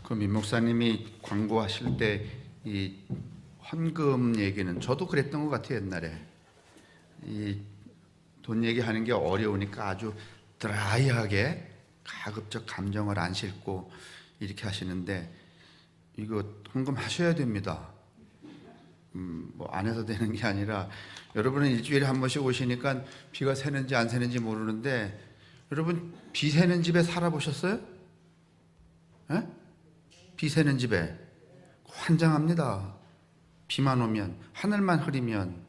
그 민 목사님이 광고하실 때 이 헌금 얘기는 저도 그랬던 것 같아요. 옛날에 이 돈 얘기하는 게 어려우니까 아주 드라이하게 가급적 감정을 안 싣고 이렇게 하시는데, 이거 헌금 하셔야 됩니다. 뭐 안 해도 되는 게 아니라, 여러분은 일주일에 한 번씩 오시니까 비가 새는지 안 새는지 모르는데, 여러분 비 새는 집에 살아보셨어요? 에? 비 새는 집에 환장합니다. 비만 오면, 하늘만 흐리면.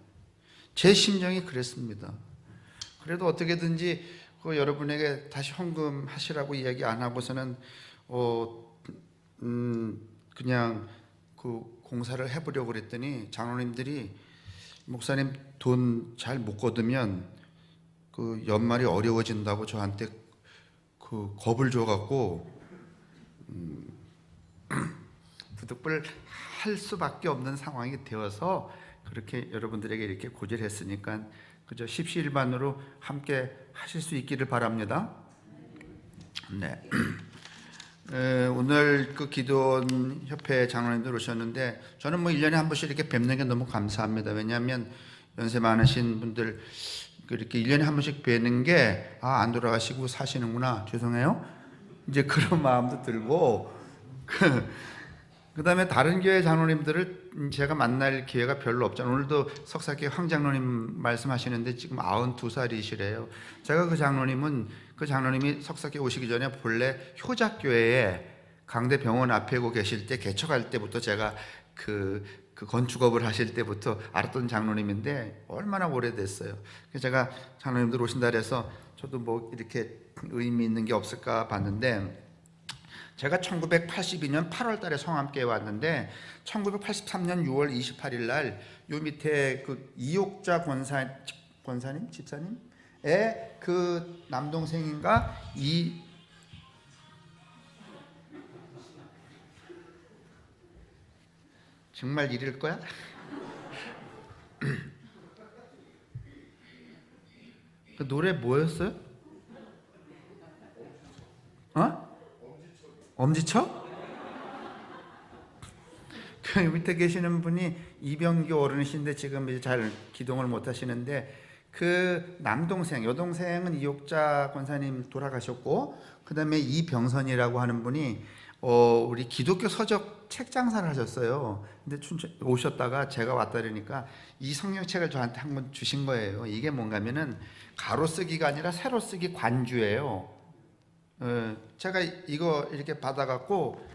제 심정이 그랬습니다. 그래도 어떻게든지 여러분에게 다시 헌금 하시라고 이야기 안 하고서는 그냥 그 공사를 해보려고 그랬더니, 장로님들이 목사님 돈 잘 못 거두면 그 연말이 어려워진다고 저한테 그 겁을 줘갖고 부득불 할 수밖에 없는 상황이 되어서, 그렇게 여러분들에게 이렇게 고절했으니까 그저 십시일반으로 함께 하실 수 있기를 바랍니다. 네. 오늘 그 기도원 협회 장로님들 오셨는데, 저는 뭐 1년에 한 번씩 이렇게 뵙는 게 너무 감사합니다. 왜냐하면 연세 많으신 분들 이렇게 1년에 한 번씩 뵈는 게, 안 돌아가시고 사시는구나, 죄송해요, 이제 그런 마음도 들고, 그 다음에 다른 교회 장로님들을 제가 만날 기회가 별로 없잖아요. 오늘도 석사교회 황 장로님 말씀하시는데 지금 92살이시래요. 제가 그 장로님이 석사교회 오시기 전에 본래 효작교회에 강대병원 앞에 계실 때, 개척할 때부터 제가 그 건축업을 하실 때부터 알았던 장로님인데 얼마나 오래됐어요. 그래서 제가 장로님들 오신다 그래서 저도 뭐 이렇게 의미 있는 게 없을까 봤는데, 제가 1982년 8월 달에 성함교회 왔는데 1983년 6월 28일 날 요 밑에 그 이옥자 권사님 집사님의 그 남동생인가 정말 이럴 거야? 그 노래 뭐였어요? 엄지척? 그 밑에 계시는 분이 이병규 어른이신데 지금 이제 잘 기동을 못 하시는데, 그 남동생, 여동생은 이옥자 권사님 돌아가셨고, 그 다음에 이병선이라고 하는 분이 우리 기독교 서적 책 장사를 하셨어요. 근데 오셨다가 제가 왔다 그러니까 이 성경책을 저한테 한 권 주신 거예요. 이게 뭔가면은 가로 쓰기가 아니라 세로 쓰기 관주예요. 제가 이거 이렇게 받아갖고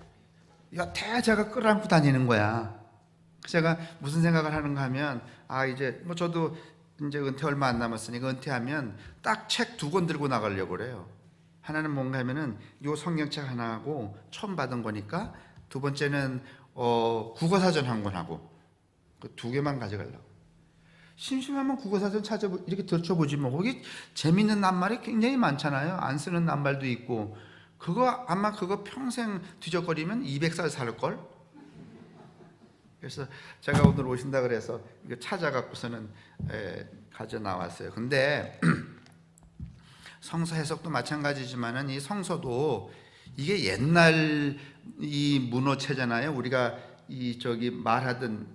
여태 제가 끌어안고 다니는 거야. 제가 무슨 생각을 하는가 하면, 이제 뭐 저도 이제 은퇴 얼마 안 남았으니까 은퇴하면 딱 책 2권 들고 나가려고 그래요. 하나는 뭔가 하면은 요 성경책 하나하고 처음 받은 거니까, 두 번째는 국어사전 한 권 하고, 그 2개만 가져가려고. 심심하면 국어사전 이렇게 들춰보지 뭐. 거기 재밌는 낱말이 굉장히 많잖아요. 안 쓰는 낱말도 있고. 아마 그거 평생 뒤적거리면 200살 살걸? 그래서 제가 오늘 오신다 그래서 이거 찾아갖고서는 가져 나왔어요. 근데 성서 해석도 마찬가지지만은 이 성서도 이게 옛날 이 문어체잖아요. 우리가 말하던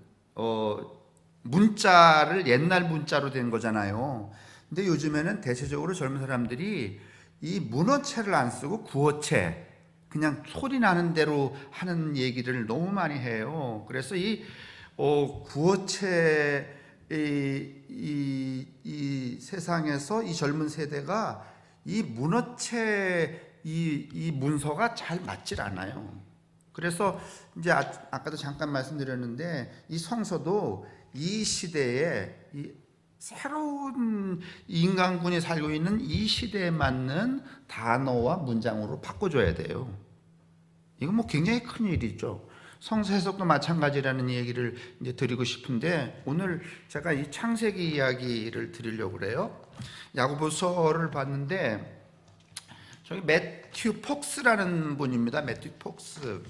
문자를 옛날 문자로 된 거잖아요. 근데 요즘에는 대체적으로 젊은 사람들이 이 문어체를 안 쓰고 구어체, 그냥 소리 나는 대로 하는 얘기를 너무 많이 해요. 그래서 이 구어체 이 세상에서 이 젊은 세대가 이 문어체 이 문서가 잘 맞질 않아요. 그래서 이제 아까도 잠깐 말씀드렸는데, 이 성서도 이 시대에 이 새로운 인간군이 살고 있는 이 시대에 맞는 단어와 문장으로 바꿔줘야 돼요. 이거 뭐 굉장히 큰 일이죠. 성서 해석도 마찬가지라는 얘기를 이제 드리고 싶은데, 오늘 제가 이 창세기 이야기를 드리려고 그래요. 야고보서를 봤는데, 저기 매튜 폭스라는 분입니다. 매튜 폭스.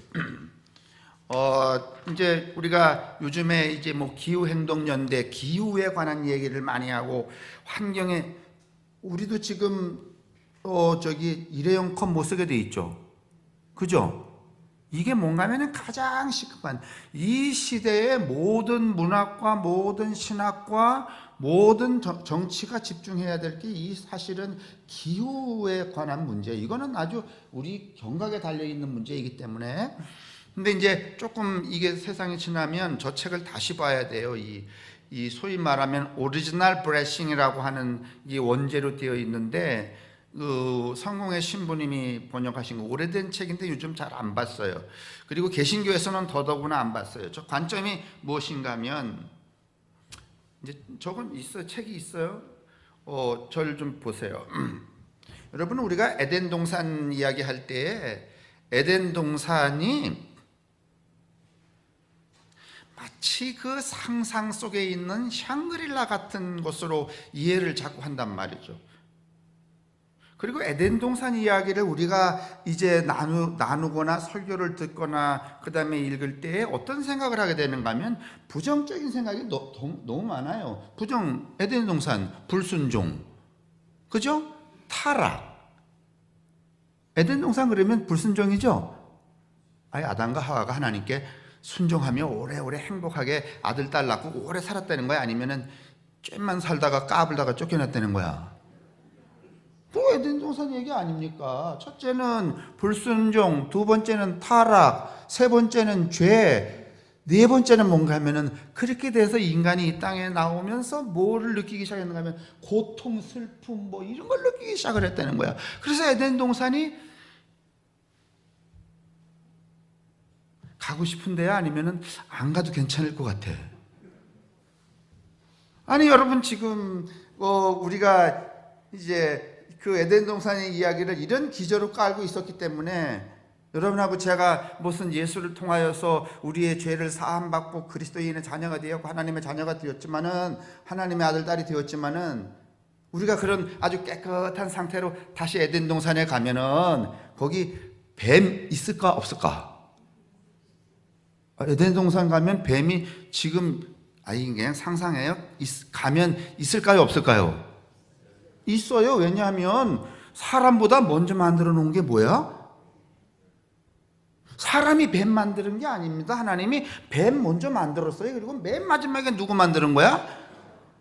이제 우리가 요즘에 이제 뭐 기후행동연대, 기후에 관한 얘기를 많이 하고, 환경에, 우리도 지금 일회용 컵 못 쓰게 돼 있죠. 그죠? 이게 뭔가 하면 가장 시급한, 이 시대의 모든 문학과 모든 신학과 모든 정치가 집중해야 될 게 이 사실은 기후에 관한 문제. 이거는 아주 우리 경각에 달려있는 문제이기 때문에. 근데 이제 조금 이게 세상이 지나면 저 책을 다시 봐야 돼요. 이 소위 말하면 오리지널 브레싱이라고 하는 이 원제로 되어 있는데, 그 성공의 신부님이 번역하신 거 오래된 책인데 요즘 잘 안 봤어요. 그리고 개신교에서는 더더구나 안 봤어요. 저 관점이 무엇인가 하면, 이제 저건 있어요. 책이 있어요. 저를 좀 보세요. 여러분, 우리가 에덴 동산 이야기할 때에 에덴 동산이 마치 그 상상 속에 있는 샹그릴라 같은 것으로 이해를 자꾸 한단 말이죠. 그리고 에덴 동산 이야기를 우리가 이제 나누거나 설교를 듣거나 그 다음에 읽을 때 어떤 생각을 하게 되는가 하면 부정적인 생각이 너무 많아요. 에덴 동산, 불순종, 그죠? 타락. 에덴 동산 그러면 불순종이죠? 아예 아담과 하와가 하나님께 순종하며 오래오래 행복하게 아들, 딸 낳고 오래 살았다는 거야? 아니면은 좀만 살다가 까불다가 쫓겨났다는 거야? 또 에덴 동산 얘기 아닙니까? 첫째는 불순종, 두 번째는 타락, 세 번째는 죄, 네 번째는 뭔가 하면은 그렇게 돼서 인간이 이 땅에 나오면서 뭐를 느끼기 시작했는가 하면 고통, 슬픔 뭐 이런 걸 느끼기 시작을 했다는 거야. 그래서 에덴 동산이 가고 싶은데요? 아니면은 안 가도 괜찮을 것 같아. 아니 여러분, 지금 우리가 이제 그 에덴 동산의 이야기를 이런 기저로 깔고 있었기 때문에 여러분하고 제가 무슨 예수를 통하여서 우리의 죄를 사함받고 그리스도인의 자녀가 되었고 하나님의 자녀가 되었지만은, 하나님의 아들 딸이 되었지만은, 우리가 그런 아주 깨끗한 상태로 다시 에덴 동산에 가면은 거기 뱀 있을까 없을까? 에덴 동산 가면 뱀이 지금 그냥 상상해요. 가면 있을까요 없을까요? 있어요. 왜냐하면 사람보다 먼저 만들어 놓은 게 뭐야? 사람이 뱀 만드는 게 아닙니다. 하나님이 뱀 먼저 만들었어요. 그리고 맨 마지막에 누구 만드는 거야?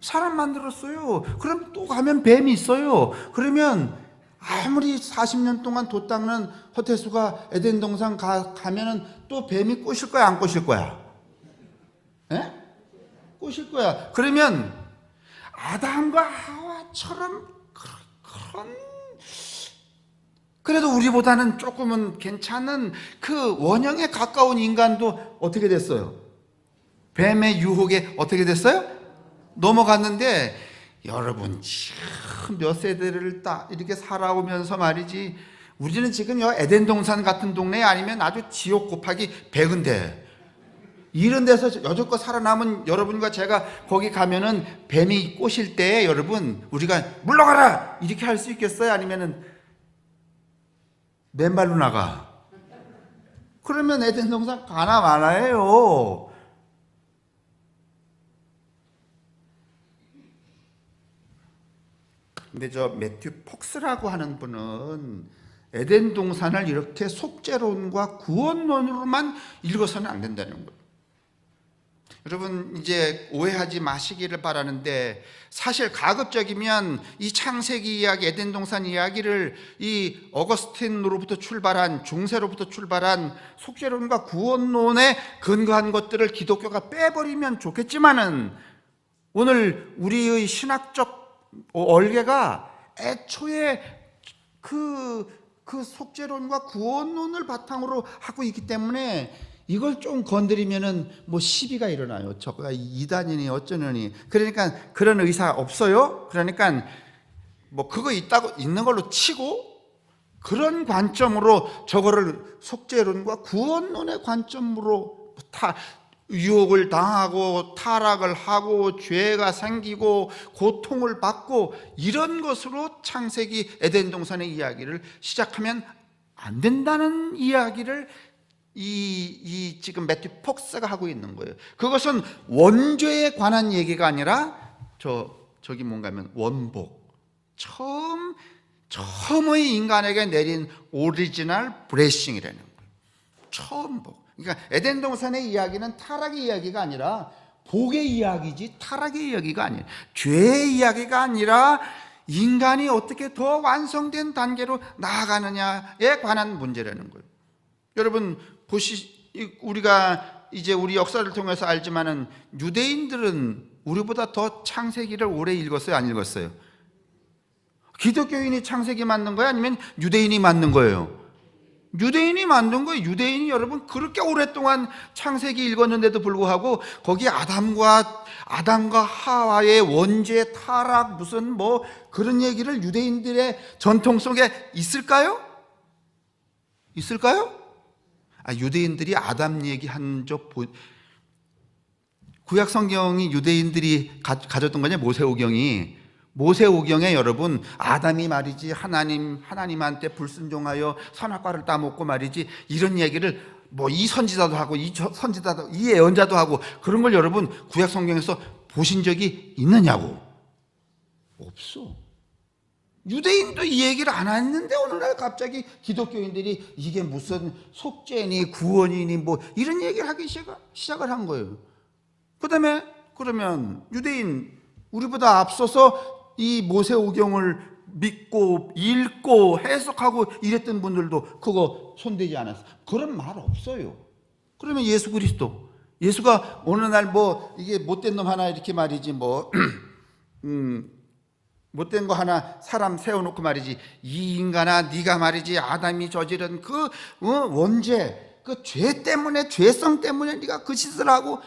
사람 만들었어요. 그럼 또 가면 뱀이 있어요. 그러면 아무리 40년 동안 돛 닦는 허태수가 에덴 동산 가면은 또 뱀이 꼬실 거야 안 꼬실 거야? 에? 꼬실 거야. 그러면 아담과 하와처럼 그래도 우리보다는 조금은 괜찮은 그 원형에 가까운 인간도 어떻게 됐어요? 뱀의 유혹에 어떻게 됐어요? 넘어갔는데, 여러분 참 몇 세대를 딱 이렇게 살아오면서 말이지, 우리는 지금 에덴 동산 같은 동네 아니면 아주 지옥 곱하기 100인데, 이런 데서 여태껏 살아남은 여러분과 제가 거기 가면은 뱀이 꼬실 때 여러분 우리가 물러가라 이렇게 할 수 있겠어요? 아니면은 맨발로 나가? 그러면 에덴 동산 가나 마나예요. 근데 저 매튜 폭스라고 하는 분은 에덴 동산을 이렇게 속죄론과 구원론으로만 읽어서는 안 된다는 거예요. 여러분 이제 오해하지 마시기를 바라는데, 사실 가급적이면 이 창세기 이야기, 에덴 동산 이야기를 이 어거스틴으로부터 출발한, 중세로부터 출발한 속죄론과 구원론에 근거한 것들을 기독교가 빼버리면 좋겠지만은, 오늘 우리의 신학적 얼개가 애초에 그 속죄론과 구원론을 바탕으로 하고 있기 때문에 이걸 좀 건드리면은 뭐 시비가 일어나요. 저가 이단이니 어쩌느니. 그러니까 그런 의사 없어요. 그러니까 뭐 그거 있는 걸로 치고, 그런 관점으로 저거를 속죄론과 구원론의 관점으로 유혹을 당하고 타락을 하고 죄가 생기고 고통을 받고 이런 것으로 창세기 에덴 동산의 이야기를 시작하면 안 된다는 이야기를 이 지금 매튜 폭스가 하고 있는 거예요. 그것은 원죄에 관한 얘기가 아니라 저기 뭔가 하면 원복, 처음의 인간에게 내린 오리지널 브레싱이라는 거예요. 처음 복. 그러니까 에덴 동산의 이야기는 타락의 이야기가 아니라 복의 이야기지 타락의 이야기가 아니에요. 죄의 이야기가 아니라 인간이 어떻게 더 완성된 단계로 나아가느냐에 관한 문제라는 거예요. 여러분 우리가 이제 우리 역사를 통해서 알지만은 유대인들은 우리보다 더 창세기를 오래 읽었어요, 안 읽었어요? 기독교인이 창세기 만든 거예요, 아니면 유대인이 만든 거예요? 유대인이 만든 거예요. 유대인이 여러분 그렇게 오랫동안 창세기 읽었는데도 불구하고 거기 아담과 하와의 원죄 타락 무슨 뭐 그런 얘기를 유대인들의 전통 속에 있을까요? 있을까요? 유대인들이 아담 얘기한 적 구약 성경이 유대인들이 가졌던 거냐? 모세오경에 여러분 아담이 말이지 하나님한테 불순종하여 선악과를 따먹고 말이지 이런 얘기를 뭐 이 선지자도 하고 이 선지자도 이 예언자도 하고 그런 걸 여러분 구약 성경에서 보신 적이 있느냐고? 없어. 유대인도 이 얘기를 안 했는데 오늘날 갑자기 기독교인들이 이게 무슨 속죄니 구원이니 뭐 이런 얘기를 하기 시작을 한 거예요. 그다음에 그러면 유대인 우리보다 앞서서 이 모세오경을 믿고 읽고 해석하고 이랬던 분들도 그거 손대지 않았어. 그런 말 없어요. 그러면 예수 그리스도 예수가 어느 날 뭐 이게 못된 놈 하나 이렇게 말이지 뭐 못된 거 하나 사람 세워놓고 말이지 이 인간아 네가 말이지 아담이 저지른 그 원죄 그 죄 때문에 죄성 때문에 네가 그 짓을 하고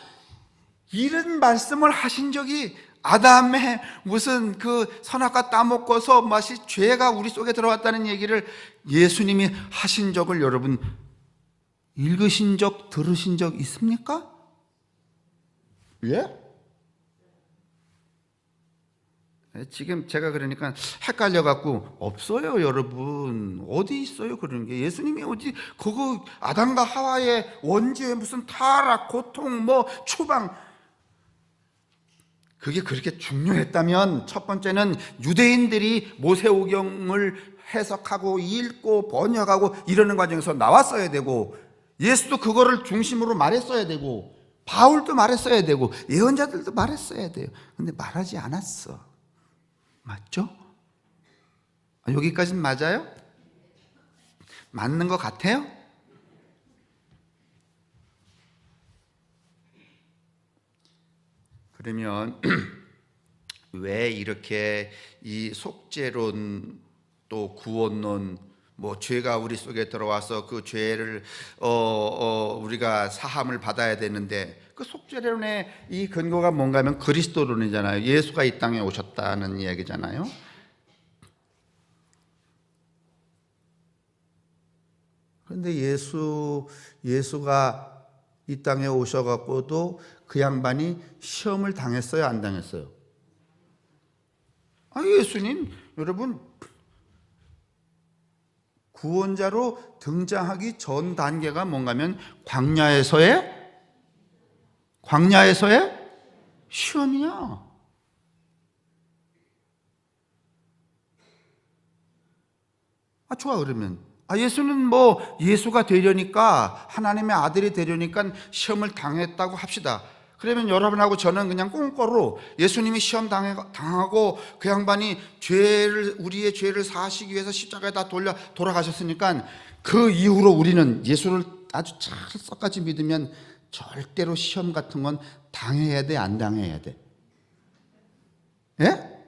이런 말씀을 하신 적이 아담의 무슨 그 선악과 따먹고서 마치 죄가 우리 속에 들어왔다는 얘기를 예수님이 하신 적을 여러분 읽으신 적 들으신 적 있습니까? 예? 지금 제가 그러니까 헷갈려갖고 없어요 여러분. 어디 있어요 그런 게. 예수님이 어디 그거 아담과 하와의 원죄 무슨 타락 고통 뭐 추방 그게 그렇게 중요했다면 첫 번째는 유대인들이 모세오경을 해석하고 읽고 번역하고 이러는 과정에서 나왔어야 되고 예수도 그거를 중심으로 말했어야 되고 바울도 말했어야 되고 예언자들도 말했어야 돼요. 근데 말하지 않았어. 맞죠? 여기까지는 맞아요? 맞는 것 같아요? 그러면 왜 이렇게 이 속죄론 또 구원론 뭐 죄가 우리 속에 들어와서 그 죄를 우리가 사함을 받아야 되는데 그 속죄론의 이 근거가 뭔가 하면 그리스도론이잖아요. 예수가 이 땅에 오셨다는 이야기잖아요. 그런데 예수가 이 땅에 오셔갖고도 그 양반이 시험을 당했어요, 안 당했어요? 예수님 여러분 구원자로 등장하기 전 단계가 뭔가면 광야에서의 시험이야. 좋아 그러면 예수는 뭐 예수가 되려니까 하나님의 아들이 되려니까 시험을 당했다고 합시다. 그러면 여러분하고 저는 그냥 꽁꼬로 예수님이 시험 당하고 그 양반이 우리의 죄를 사하시기 위해서 십자가에 다 돌아가셨으니까 그 이후로 우리는 예수를 아주 잘 썩같이 믿으면 절대로 시험 같은 건 당해야 돼, 안 당해야 돼? 예?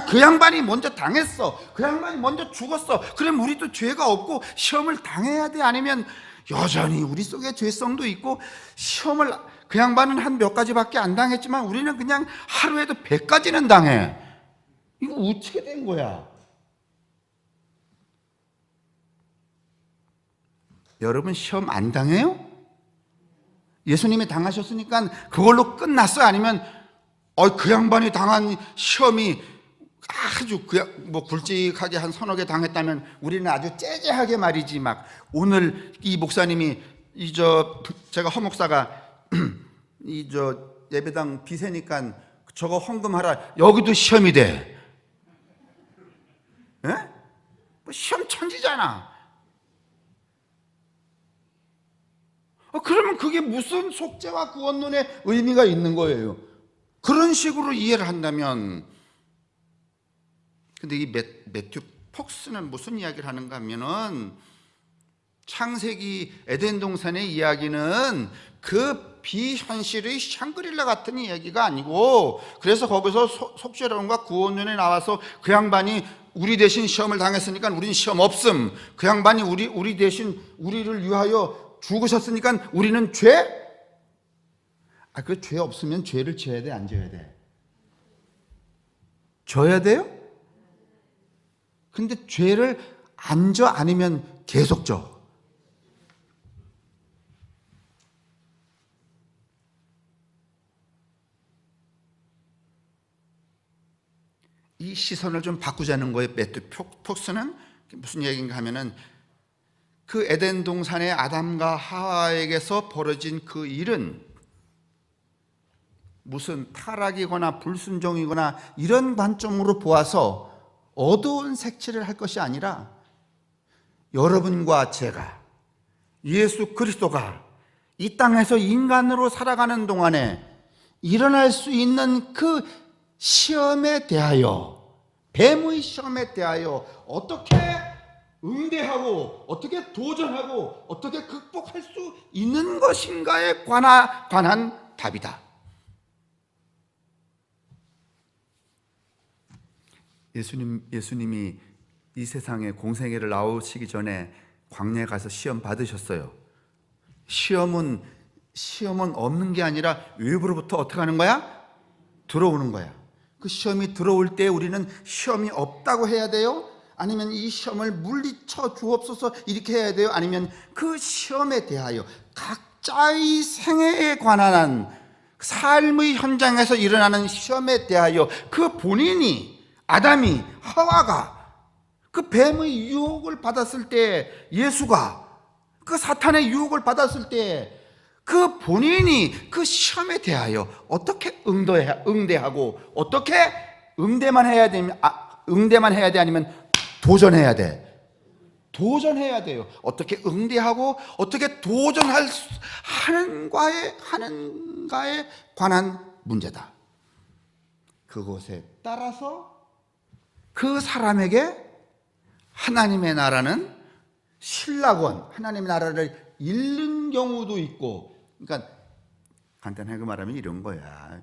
그 양반이 먼저 당했어. 그 양반이 먼저 죽었어. 그럼 우리도 죄가 없고 시험을 당해야 돼? 아니면 여전히 우리 속에 죄성도 있고 시험을 그 양반은 한 몇 가지밖에 안 당했지만 우리는 그냥 하루에도 100가지는 당해. 이거 어떻게 된 거야? 여러분 시험 안 당해요? 예수님이 당하셨으니까 그걸로 끝났어요? 아니면 그 양반이 당한 시험이 아주 뭐 굵직하게 한 서너 개 당했다면 우리는 아주 째째하게 말이지 막 오늘 이 목사님이 제가 허 목사가 예배당 비세니까 저거 헌금하라 여기도 시험이 돼. 예? 뭐 시험 천지잖아. 그러면 그게 무슨 속죄와 구원론의 의미가 있는 거예요? 그런 식으로 이해를 한다면. 근데 이 매튜 폭스는 무슨 이야기를 하는가 하면은, 창세기 에덴 동산의 이야기는 그 비현실의 샹그릴라 같은 이야기가 아니고, 그래서 거기서 속죄론과 구원론에 나와서 그 양반이 우리 대신 시험을 당했으니까 우리는 시험 없음, 그 양반이 우리 대신 우리를 위하여 죽으셨으니까 우리는 죄? 그 죄 없으면 죄를 져야 돼, 안 져야 돼? 져야 돼요? 근데 죄를 안 져, 아니면 계속 져? 이 시선을 좀 바꾸자는 거예요. 매튜 폭스는 무슨 얘기인가 하면은, 그 에덴 동산의 아담과 하와에게서 벌어진 그 일은 무슨 타락이거나 불순종이거나 이런 관점으로 보아서 어두운 색칠을 할 것이 아니라, 여러분과 제가, 예수 그리스도가 이 땅에서 인간으로 살아가는 동안에 일어날 수 있는 그 시험에 대하여, 뱀의 시험에 대하여 어떻게 응대하고 어떻게 도전하고 어떻게 극복할 수 있는 것인가에 관한 답이다. 예수님이 이 세상에 공생애를 나오시기 전에 광야에 가서 시험 받으셨어요. 시험은 없는 게 아니라 외부로부터 어떻게 하는 거야? 들어오는 거야. 그 시험이 들어올 때 우리는 시험이 없다고 해야 돼요? 아니면 이 시험을 물리쳐 주옵소서 이렇게 해야 돼요? 아니면 그 시험에 대하여 각자의 생애에 관한 삶의 현장에서 일어나는 시험에 대하여 그 본인이, 아담이, 하와가 그 뱀의 유혹을 받았을 때, 예수가 그 사탄의 유혹을 받았을 때 그 본인이 그 시험에 대하여 어떻게 응대하고, 어떻게 응대만 해야 돼, 아니면 도전해야 돼? 도전해야 돼요. 어떻게 응대하고 어떻게 하는가에 관한 문제다. 그것에 따라서 그 사람에게 하나님의 나라는 신락원, 하나님의 나라를 잃는 경우도 있고, 그러니까 간단하게 말하면 이런 거야.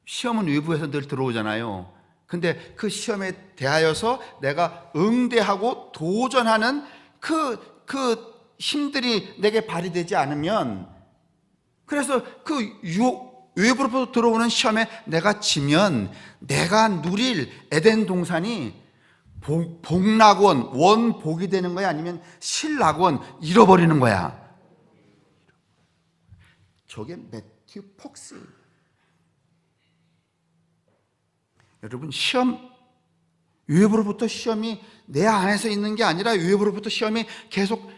시험은 외부에서 늘 들어오잖아요. 근데 그 시험에 대하여서 내가 응대하고 도전하는 그 힘들이 내게 발휘되지 않으면, 그래서 그 외부로부터 들어오는 시험에 내가 지면 내가 누릴 에덴 동산이 복락원, 원복이 되는 거야? 아니면 신락원, 잃어버리는 거야? 저게 매튜 폭스. 여러분, 외부로부터 시험이 내 안에서 있는 게 아니라 외부로부터 시험이 계속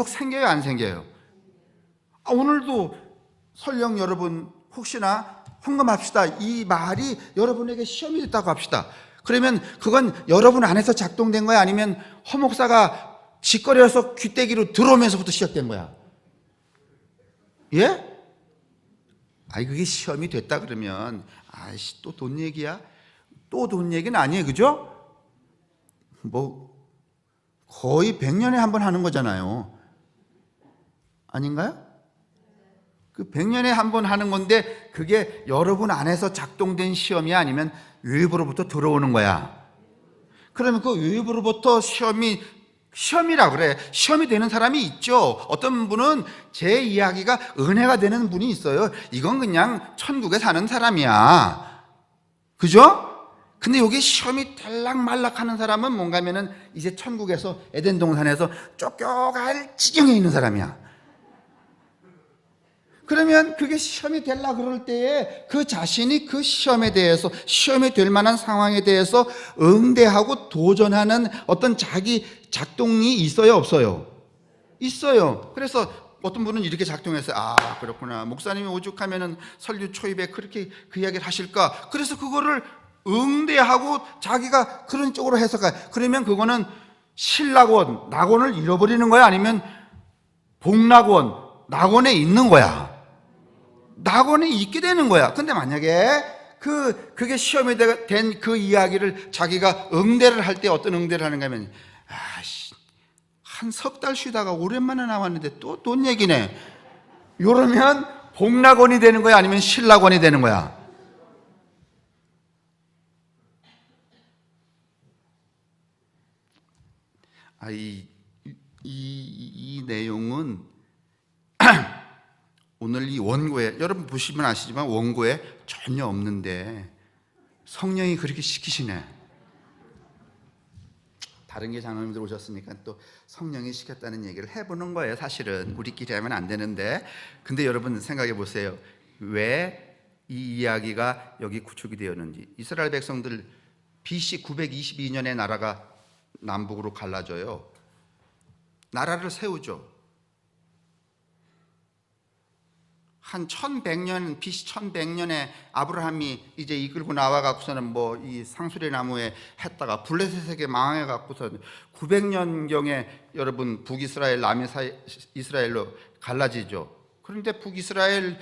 생겨요, 안 생겨요? 오늘도 설령 여러분 혹시나 헌금합시다, 이 말이 여러분에게 시험이 됐다고 합시다. 그러면 그건 여러분 안에서 작동된 거야? 아니면 허목사가 짓거려서 귀때기로 들어오면서부터 시작된 거야? 예? 그게 시험이 됐다 그러면, 또 돈 얘기야? 또 돈 얘기는 아니에요, 그죠? 거의 100년에 한 번 하는 거잖아요. 아닌가요? 그 100년에 한 번 하는 건데, 그게 여러분 안에서 작동된 시험이 아니면 외부로부터 들어오는 거야. 그러면 그 외부로부터 시험이라 그래. 시험이 되는 사람이 있죠. 어떤 분은 제 이야기가 은혜가 되는 분이 있어요. 이건 그냥 천국에 사는 사람이야. 그죠? 근데 여기 시험이 달락말락 하는 사람은 뭔가 하면은 이제 천국에서 에덴 동산에서 쫓겨갈 지경에 있는 사람이야. 그러면 그게 시험이 되려 그럴 때에 그 자신이 그 시험에 대해서, 시험이 될 만한 상황에 대해서 응대하고 도전하는 어떤 자기 작동이 있어요, 없어요? 있어요. 그래서 어떤 분은 이렇게 작동해서, 그렇구나, 목사님이 오죽하면은 설교 초입에 그렇게 그 이야기를 하실까? 그래서 그거를 응대하고 자기가 그런 쪽으로 해석해. 그러면 그거는 신락원, 낙원을 잃어버리는 거야? 아니면 복락원, 낙원에 있는 거야. 낙원에 있게 되는 거야. 근데 만약에 그게 시험이 된 그 이야기를 자기가 응대를 할 때 어떤 응대를 하는가 하면, 한 석 달 쉬다가 오랜만에 나왔는데 또 돈 얘기네. 이러면 복락원이 되는 거야? 아니면 신락원이 되는 거야? 이 내용은 오늘 이 원고에, 여러분 보시면 아시지만 원고에 전혀 없는데 성령이 그렇게 시키시네. 다른 게 장로님들 오셨으니까 또 성령이 시켰다는 얘기를 해보는 거예요. 사실은 우리끼리 하면 안 되는데, 근데 여러분 생각해 보세요. 왜 이 이야기가 여기 구축이 되었는지. 이스라엘 백성들 BC 922년에 나라가 남북으로 갈라져요. 나라를 세우죠. 한 1100년, BC 1100년에 아브라함이 이제 이끌고 나와갖고서는 뭐 이 상수리 나무에 했다가 블레셋에게 망해갖고서는 900년경에 여러분 북이스라엘, 남이스라엘로 갈라지죠. 그런데 북이스라엘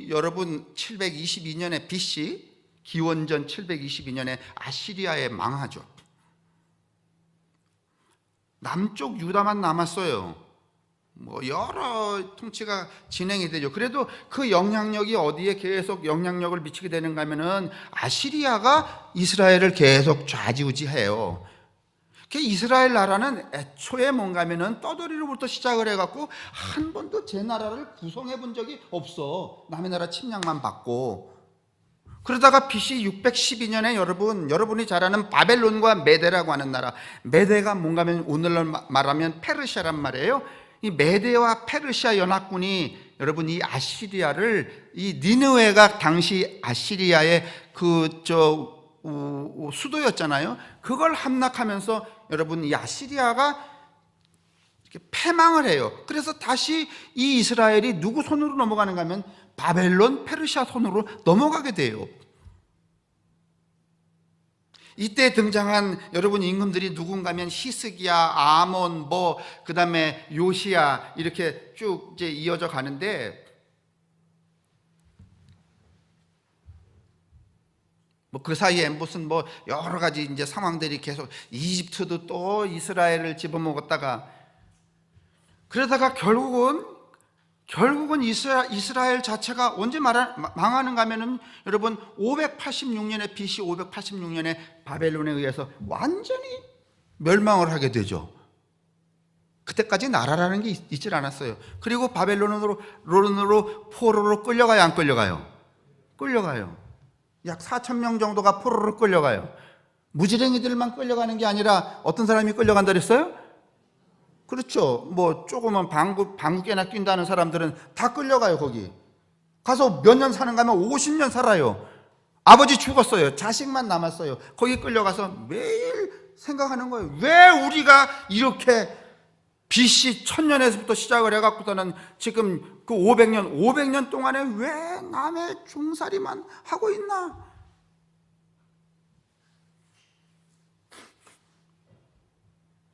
여러분 722년에 BC 기원전 722년에 아시리아에 망하죠. 남쪽 유다만 남았어요. 뭐 여러 통치가 진행이 되죠. 그래도 그 영향력이 어디에 계속 영향력을 미치게 되는가 하면은 아시리아가 이스라엘을 계속 좌지우지해요. 이스라엘 나라는 애초에 뭔가 하면은 떠돌이로부터 시작을 해갖고 한 번도 제 나라를 구성해 본 적이 없어. 남의 나라 침략만 받고. 그러다가 BC 612년에 여러분이 잘 아는 바벨론과 메데라고 하는 나라, 메데가 뭔가 하면 오늘날 말하면 페르시아란 말이에요. 이 메데와 페르시아 연합군이 여러분 이 아시리아를, 이 니느웨가 당시 아시리아의 수도였잖아요. 그걸 함락하면서 여러분 이 아시리아가 이렇게 패망을 해요. 그래서 다시 이 이스라엘이 누구 손으로 넘어가는가 하면 바벨론, 페르시아 손으로 넘어가게 돼요. 이때 등장한 여러분 임금들이 누군가 하면 히스기야, 아몬, 그 다음에 요시야, 이렇게 쭉 이제 이어져 가는데, 그 사이에 무슨 여러 가지 이제 상황들이 계속, 이집트도 또 이스라엘을 집어먹었다가, 그러다가 결국은 이스라엘 자체가 언제 망하는가 하면은 여러분 586년에 BC 586년에 바벨론에 의해서 완전히 멸망을 하게 되죠. 그때까지 나라라는 게 있질 않았어요. 그리고 바벨론으로 포로로 끌려가요, 안 끌려가요? 끌려가요. 약 4,000명 정도가 포로로 끌려가요. 무지랭이들만 끌려가는 게 아니라 어떤 사람이 끌려간다 그랬어요? 그렇죠. 조그만 방구 깨나 낀다는 사람들은 다 끌려가요. 거기 가서 몇 년 사는가 하면 50년 살아요. 아버지 죽었어요. 자식만 남았어요. 거기 끌려가서 매일 생각하는 거예요. 왜 우리가 이렇게 BC 1000년에서부터 시작을 해갖고서는 지금 그 500년 동안에 왜 남의 종살이만 하고 있나?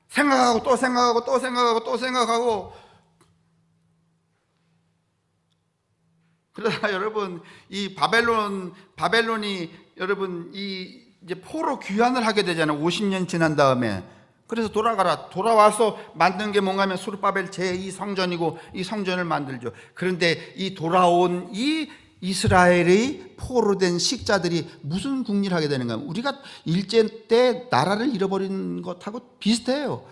생각하고 또 생각하고 또 생각하고 또 생각하고, 그러다가 여러분 이 바벨론이 여러분 이제 포로 귀환을 하게 되잖아요. 50년 지난 다음에. 그래서 돌아와서 만든 게 뭔가 하면 수르바벨 제2성전이고 이 성전을 만들죠. 그런데 이 돌아온 이 이스라엘의 포로 된 식자들이 무슨 궁리를 하게 되는가 하면 우리가 일제 때 나라를 잃어버린 것하고 비슷해요.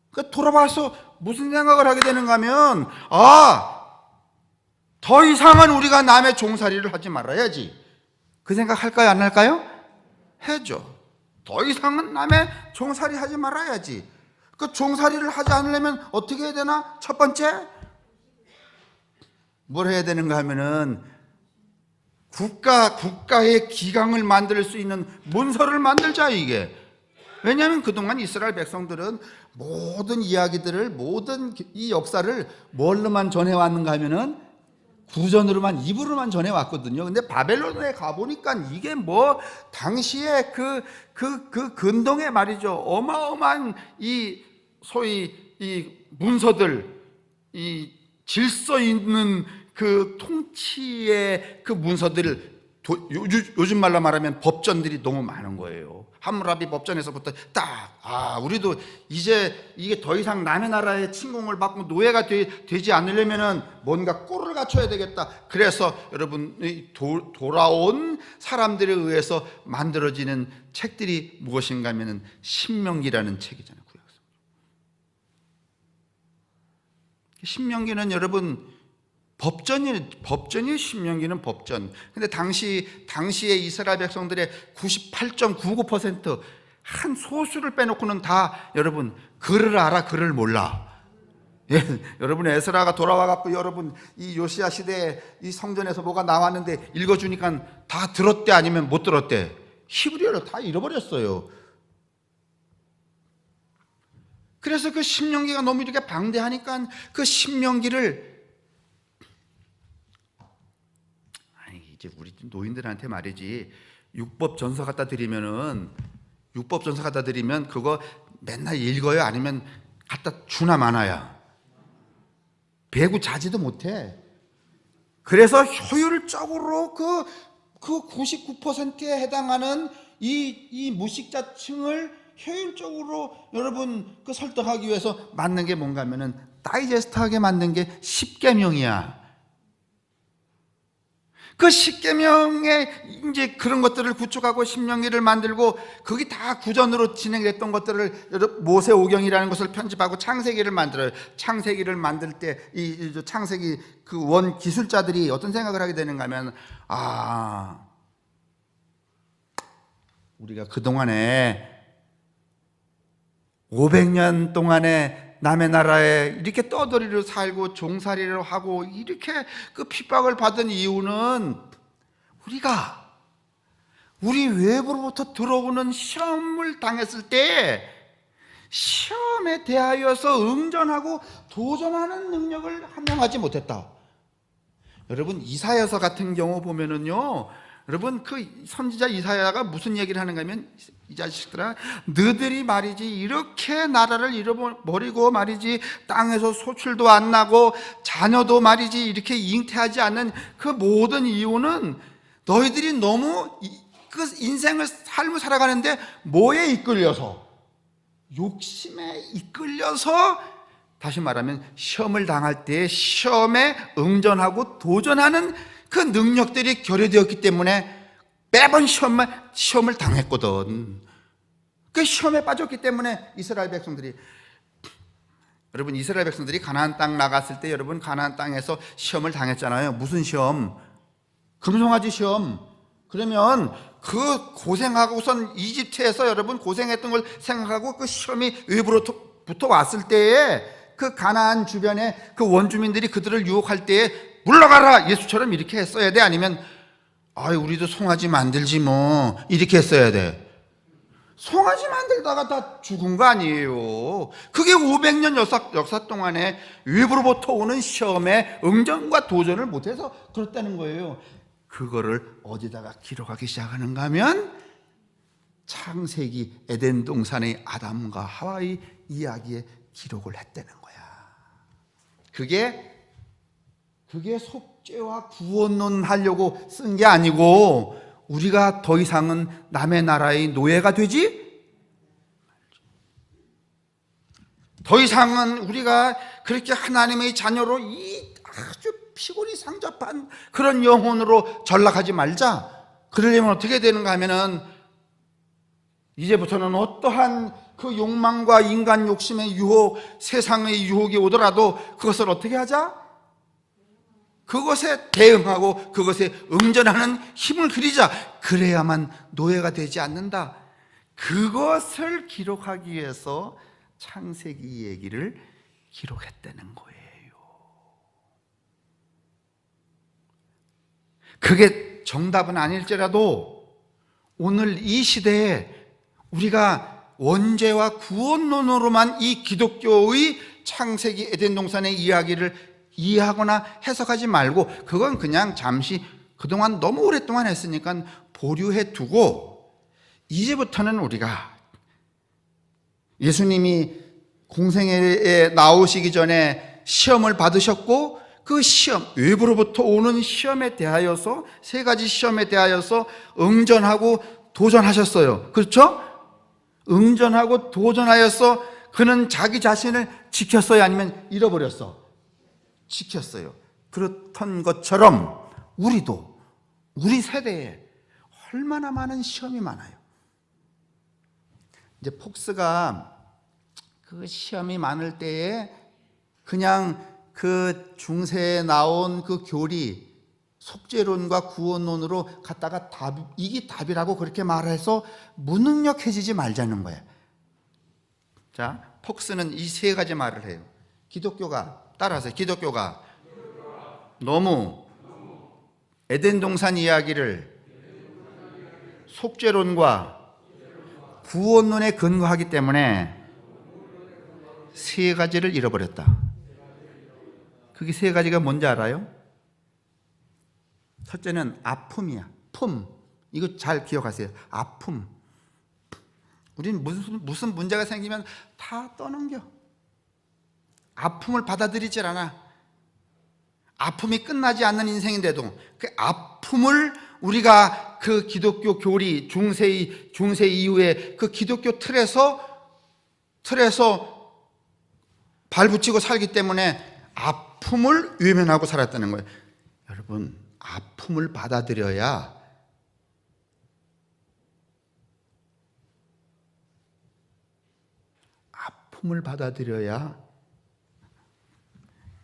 그러니까 돌아와서 무슨 생각을 하게 되는가 하면 더 이상은 우리가 남의 종살이를 하지 말아야지. 그 생각 할까요, 안 할까요? 해죠. 더 이상은 남의 종살이 하지 말아야지. 그 종살이를 하지 않으려면 어떻게 해야 되나? 첫 번째 뭘 해야 되는가 하면은 국가의 기강을 만들 수 있는 문서를 만들자, 이게. 왜냐하면 그동안 이스라엘 백성들은 모든 이야기들을, 모든 이 역사를 뭘로만 전해왔는가 하면은 구전으로만, 입으로만 전해왔거든요. 근데 바벨론에 가보니까 이게 당시에 그 근동에 말이죠. 어마어마한 소위 이 문서들, 이 질서 있는 그 통치의 그 문서들을 요즘 말로 말하면 법전들이 너무 많은 거예요. 함무라비 법전에서부터 우리도 이제 이게 더 이상 남의 나라의 침공을 받고 노예가 되지 않으려면은 뭔가 꼴을 갖춰야 되겠다. 그래서 여러분 돌아온 사람들에 의해서 만들어지는 책들이 무엇인가 하면은 신명기라는 책이잖아요. 구약성. 신명기는 여러분 법전이 신명기는 법전. 근데 당시에 이스라엘 백성들의 98.99% 한 소수를 빼놓고는 다 여러분 글을 알아, 글을 몰라. 예, 여러분 에스라가 돌아와 갖고 여러분 이 요시야 시대에 이 성전에서 뭐가 나왔는데 읽어주니까 다 들었대 아니면 못 들었대. 히브리어를 다 잃어버렸어요. 그래서 그 신명기가 너무 이렇게 방대하니까 그 신명기를 이제 우리 노인들한테 말이지 율법 전서 갖다 드리면 그거 맨날 읽어요? 아니면 갖다 주나 마나야? 배구 자지도 못해. 그래서 효율적으로 그 99%에 해당하는 이 무식자층을 효율적으로 여러분 그 설득하기 위해서 만든 게 뭔가 하면은 다이제스트하게 만든 게 십계명이야. 그 십계명에 이제 그런 것들을 구축하고 신명기를 만들고 거기 다 구전으로 진행됐던 것들을 모세오경이라는 것을 편집하고 창세기를 만들어요. 창세기를 만들 때 이 창세기 그 원 기술자들이 어떤 생각을 하게 되는가 하면 우리가 그동안에 500년 동안에 남의 나라에 이렇게 떠돌이로 살고 종살이를 하고 이렇게 그 핍박을 받은 이유는 우리 외부로부터 들어오는 시험을 당했을 때 시험에 대하여서 응전하고 도전하는 능력을 함양하지 못했다. 여러분 이사야서 같은 경우 보면은요, 여러분 그 선지자 이사야가 무슨 얘기를 하는가 하면 이 자식들아 너희들이 말이지 이렇게 나라를 잃어버리고 말이지 땅에서 소출도 안 나고 자녀도 말이지 이렇게 잉태하지 않는 그 모든 이유는 너희들이 너무 그 삶을 살아가는데 뭐에 이끌려서 욕심에 이끌려서 다시 말하면 시험을 당할 때 시험에 응전하고 도전하는 그 능력들이 결여되었기 때문에 매번 시험을 당했거든. 그 시험에 빠졌기 때문에 이스라엘 백성들이 가나안 땅 나갔을 때 여러분 가나안 땅에서 시험을 당했잖아요. 무슨 시험? 금송아지 시험. 그러면 그 고생하고선 이집트에서 여러분 고생했던 걸 생각하고 그 시험이 외부로부터 왔을 때에 그 가나안 주변에 그 원주민들이 그들을 유혹할 때에 물러가라 예수처럼 이렇게 했어야 돼? 아니면 우리도 송아지 만들지 뭐 이렇게 했어야 돼? 송아지 만들다가 다 죽은 거 아니에요. 그게 500년 역사 동안에 외부로부터 오는 시험에 응전과 도전을 못해서 그렇다는 거예요. 그거를 어디다가 기록하기 시작하는가 하면 창세기 에덴 동산의 아담과 하와의 이야기에 기록을 했다는 거야. 그게 속죄와 구원론 하려고 쓴 게 아니고 우리가 더 이상은 남의 나라의 노예가 되지? 더 이상은 우리가 그렇게 하나님의 자녀로 이 아주 피골이 상접한 그런 영혼으로 전락하지 말자. 그러려면 어떻게 되는가 하면은 이제부터는 어떠한 그 욕망과 인간 욕심의 유혹, 세상의 유혹이 오더라도 그것을 어떻게 하자? 그것에 대응하고 그것에 응전하는 힘을 기르자. 그래야만 노예가 되지 않는다. 그것을 기록하기 위해서 창세기 얘기를 기록했다는 거예요. 그게 정답은 아닐지라도 오늘 이 시대에 우리가 원죄와 구원론으로만 이 기독교의 창세기 에덴 동산의 이야기를 이해하거나 해석하지 말고 그건 그냥 잠시 그동안 너무 오랫동안 했으니까 보류해 두고 이제부터는 우리가 예수님이 공생애에 나오시기 전에 시험을 받으셨고 그 시험, 외부로부터 오는 시험에 대하여서, 세 가지 시험에 대하여서 응전하고 도전하셨어요. 그렇죠? 응전하고 도전하여서 그는 자기 자신을 지켰어요? 아니면 잃어버렸어? 지켰어요. 그렇던 것처럼 우리도, 우리 세대에 얼마나 많은 시험이 많아요. 이제 폭스가 그 시험이 많을 때에 그냥 그 중세에 나온 그 교리, 속죄론과 구원론으로 갖다가 이게 답이라고 그렇게 말해서 무능력해지지 말자는 거예요. 자, 폭스는 이 세 가지 말을 해요. 기독교가, 따라서 기독교가 너무 에덴 동산 이야기를 속죄론과 구원론에 근거하기 때문에 세 가지를 잃어버렸다. 그게 세 가지가 뭔지 알아요? 첫째는 아픔이야. 품. 이거 잘 기억하세요. 아픔. 우리는 무슨 문제가 생기면 다 떠넘겨. 아픔을 받아들이질 않아. 아픔이 끝나지 않는 인생인데도 그 아픔을 우리가 그 기독교 교리, 중세 이후에 그 기독교 틀에서 발붙이고 살기 때문에 아픔을 외면하고 살았다는 거예요. 여러분, 아픔을 받아들여야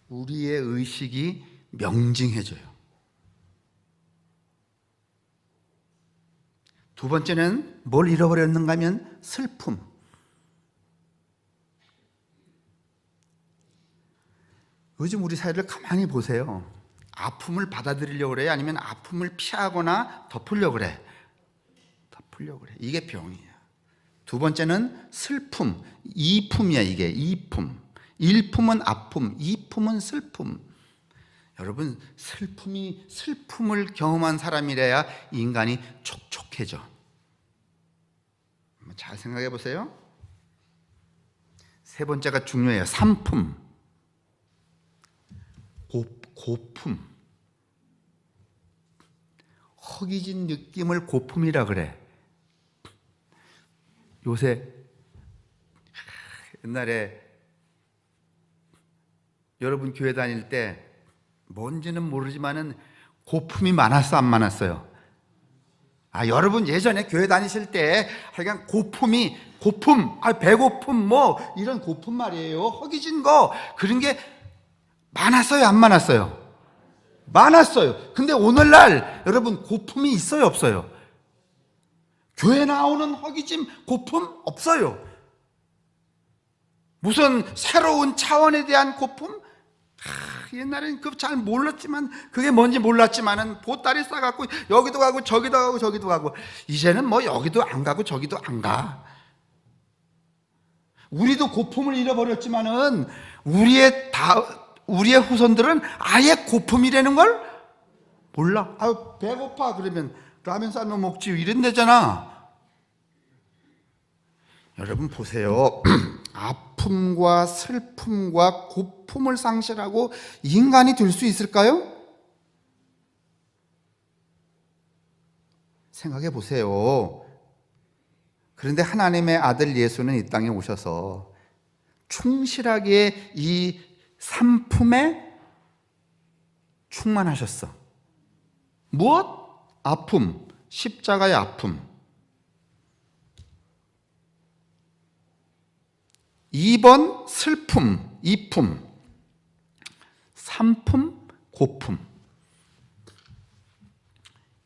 우리의 의식이 명징해져요. 두 번째는 뭘 잃어버렸는가 하면 슬픔. 요즘 우리 사회를 가만히 보세요. 아픔을 받아들이려고 그래요? 아니면 아픔을 피하거나 덮으려고 그래? 덮으려고 그래. 이게 병이야. 두 번째는 슬픔. 이품이야, 이게. 이품. 일품은 아픔, 이품은 슬픔. 여러분, 슬픔을 경험한 사람이래야 인간이 촉촉해져. 잘 생각해 보세요. 세 번째가 중요해요. 삼품. 고품. 허기진 느낌을 고품이라 그래. 요새 옛날에 여러분 교회 다닐 때 뭔지는 모르지만은 고품이 많았어, 안 많았어요? 여러분 예전에 교회 다니실 때 하여간 고품, 배고픔 뭐 이런 고품 말이에요. 허기진 거 그런 게 많았어요, 안 많았어요? 많았어요. 근데 오늘날 여러분 고품이 있어요, 없어요? 교회 나오는 허기짐, 고품 없어요. 무슨 새로운 차원에 대한 고품? 옛날엔 그거 잘 몰랐지만, 그게 뭔지 몰랐지만은 보따리 싸갖고 여기도 가고 저기도 가고 저기도 가고, 이제는 뭐 여기도 안 가고 저기도 안 가. 우리도 고품을 잃어버렸지만은 우리의 후손들은 아예 고품이라는 걸 몰라. 배고파 그러면 라면 삶아 먹지 이런다잖아. 여러분 보세요. 아픔과 슬픔과 고품을 상실하고 인간이 될 수 있을까요? 생각해 보세요. 그런데 하나님의 아들 예수는 이 땅에 오셔서 충실하게 이 삼품에 충만하셨어. 무엇? 아픔, 십자가의 아픔. 2번 슬픔, 이품. 3품, 고품.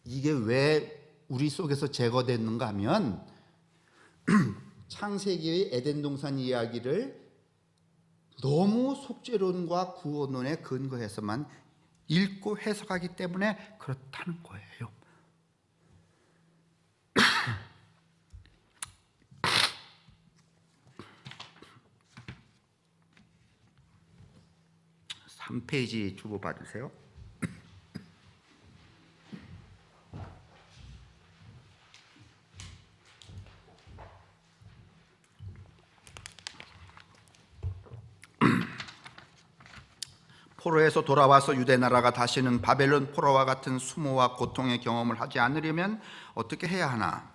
이게 왜 우리 속에서 제거됐는가 하면 창세기의 에덴 동산 이야기를 너무 속죄론과 구원론에 근거해서만 읽고 해석하기 때문에 그렇다는 거예요. 한 페이지 주고 봐주세요. 포로에서 돌아와서 유대 나라가 다시는 바벨론 포로와 같은 수모와 고통의 경험을 하지 않으려면 어떻게 해야 하나?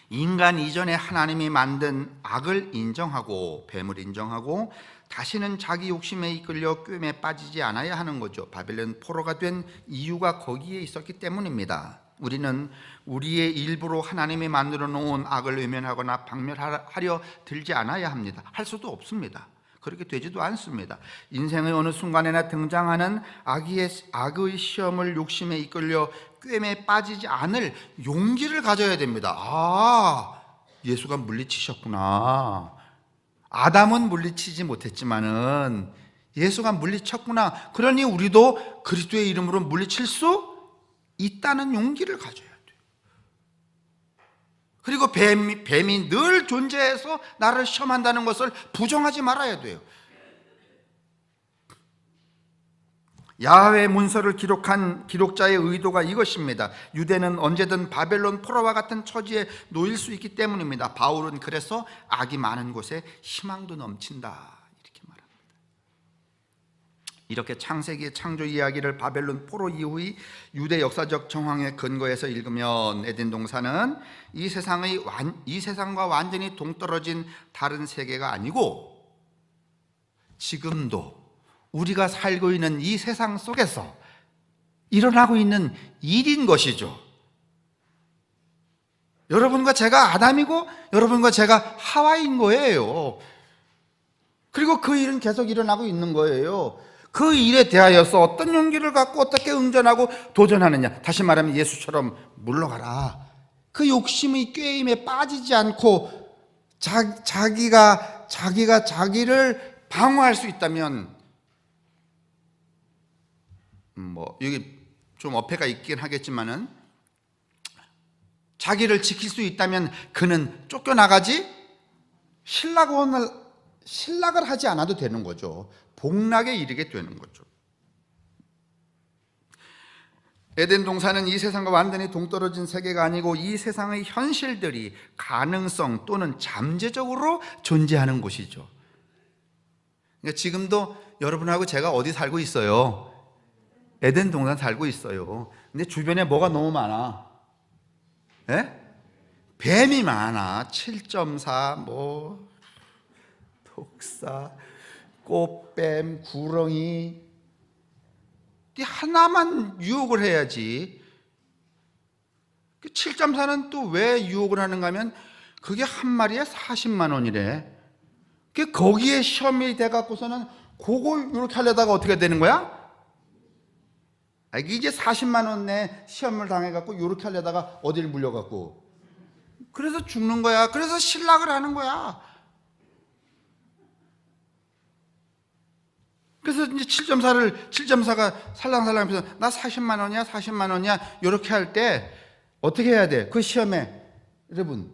인간 이전에 하나님이 만든 악을 인정하고 뱀을 인정하고 다시는 자기 욕심에 이끌려 꾀임에 빠지지 않아야 하는 거죠. 바벨론 포로가 된 이유가 거기에 있었기 때문입니다. 우리는 우리의 일부로 하나님이 만들어 놓은 악을 외면하거나 박멸하려 들지 않아야 합니다. 할 수도 없습니다. 그렇게 되지도 않습니다. 인생의 어느 순간에나 등장하는 악의 시험을 욕심에 이끌려 꾀임에 빠지지 않을 용기를 가져야 됩니다. 예수가 물리치셨구나. 아담은 물리치지 못했지만은 예수가 물리쳤구나. 그러니 우리도 그리스도의 이름으로 물리칠 수 있다는 용기를 가져야 돼요. 그리고 뱀이 늘 존재해서 나를 시험한다는 것을 부정하지 말아야 돼요. 야훼 문서를 기록한 기록자의 의도가 이것입니다. 유대는 언제든 바벨론 포로와 같은 처지에 놓일 수 있기 때문입니다. 바울은 그래서 악이 많은 곳에 희망도 넘친다 이렇게 말합니다. 이렇게 창세기의 창조 이야기를 바벨론 포로 이후의 유대 역사적 정황에 근거해서 읽으면 에덴 동산은 이 세상과 완전히 동떨어진 다른 세계가 아니고 지금도 우리가 살고 있는 이 세상 속에서 일어나고 있는 일인 것이죠. 여러분과 제가 아담이고 여러분과 제가 하와인 거예요. 그리고 그 일은 계속 일어나고 있는 거예요. 그 일에 대하여서 어떤 용기를 갖고 어떻게 응전하고 도전하느냐. 다시 말하면 예수처럼 물러가라. 그 욕심의 꾀임에 빠지지 않고 자기가 자기를 방어할 수 있다면 여기 좀 어폐가 있긴 하겠지만은 자기를 지킬 수 있다면 그는 쫓겨나가지 신락을 하지 않아도 되는 거죠. 복락에 이르게 되는 거죠. 에덴 동산은 이 세상과 완전히 동떨어진 세계가 아니고 이 세상의 현실들이 가능성 또는 잠재적으로 존재하는 곳이죠. 그러니까 지금도 여러분하고 제가 어디 살고 있어요? 에덴 동산 살고 있어요. 근데 주변에 뭐가 너무 많아? 뱀이 많아. 7.4 독사, 꽃뱀, 구렁이. 하나만 유혹을 해야지. 7.4는 또 왜 유혹을 하는가 하면 그게 한 마리에 40만 원이래. 거기에 시험이 돼갖고서는 그거 이렇게 하려다가 어떻게 되는 거야? 이제 40만 원 내 시험을 당해갖고 이렇게 하려다가 어디를 물려갖고 그래서 죽는 거야. 그래서 신락을 하는 거야. 그래서 이제 7.4가 살랑살랑 하면서 나 40만 원이야 40만 원이야 이렇게 할 때 어떻게 해야 돼? 그 시험에 여러분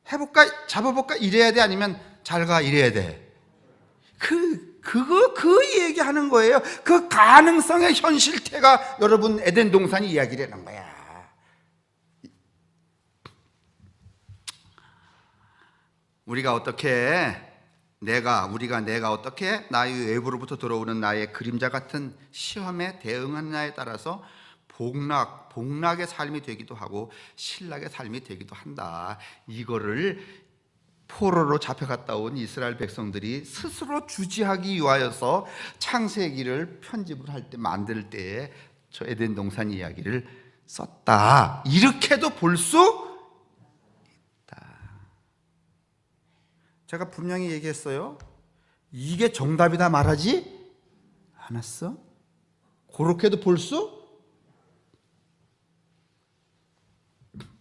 해볼까? 잡아볼까? 이래야 돼? 아니면 잘 가? 이래야 돼? 그 얘기하는 거예요. 그 가능성의 현실태가 여러분 에덴 동산이 이야기라는 거야. 우리가 어떻게 내가 어떻게 나의 외부로부터 들어오는 나의 그림자 같은 시험에 대응하느냐에 따라서 복락의 삶이 되기도 하고 신락의 삶이 되기도 한다. 이거를 포로로 잡혀갔다 온 이스라엘 백성들이 스스로 주지하기 위하여서 창세기를 편집을 할 때 만들 때에 저 에덴 동산 이야기를 썼다. 이렇게도 볼 수 있다. 제가 분명히 얘기했어요. 이게 정답이다 말하지 않았어? 그렇게도 볼 수?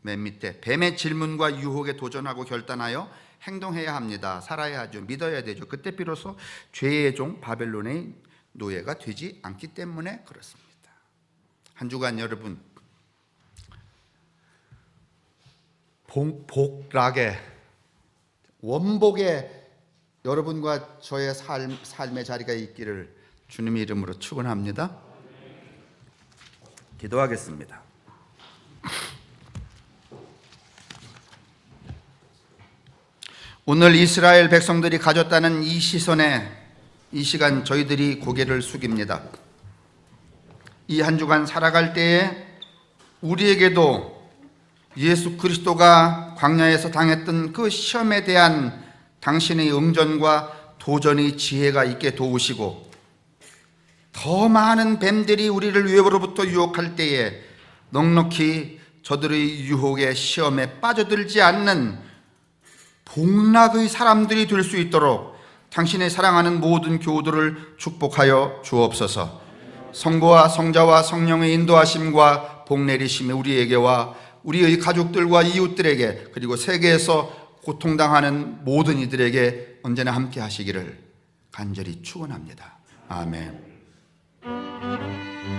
맨 밑에 뱀의 질문과 유혹에 도전하고 결단하여 행동해야 합니다. 살아야 하죠. 믿어야 되죠. 그때 비로소 죄의 종 바벨론의 노예가 되지 않기 때문에 그렇습니다. 한 주간 여러분 복락의 원복의 여러분과 저의 삶의 자리가 있기를 주님의 이름으로 축원합니다. 기도하겠습니다. 오늘 이스라엘 백성들이 가졌다는 이 시선에 이 시간 저희들이 고개를 숙입니다. 이 한 주간 살아갈 때에 우리에게도 예수 그리스도가 광야에서 당했던 그 시험에 대한 당신의 응전과 도전의 지혜가 있게 도우시고, 더 많은 뱀들이 우리를 외부로부터 유혹할 때에 넉넉히 저들의 유혹의 시험에 빠져들지 않는 복락의 사람들이 될 수 있도록 당신의 사랑하는 모든 교우들을 축복하여 주옵소서. 성부와 성자와 성령의 인도하심과 복내리심이 우리에게와 우리의 가족들과 이웃들에게, 그리고 세계에서 고통당하는 모든 이들에게 언제나 함께 하시기를 간절히 축원합니다. 아멘.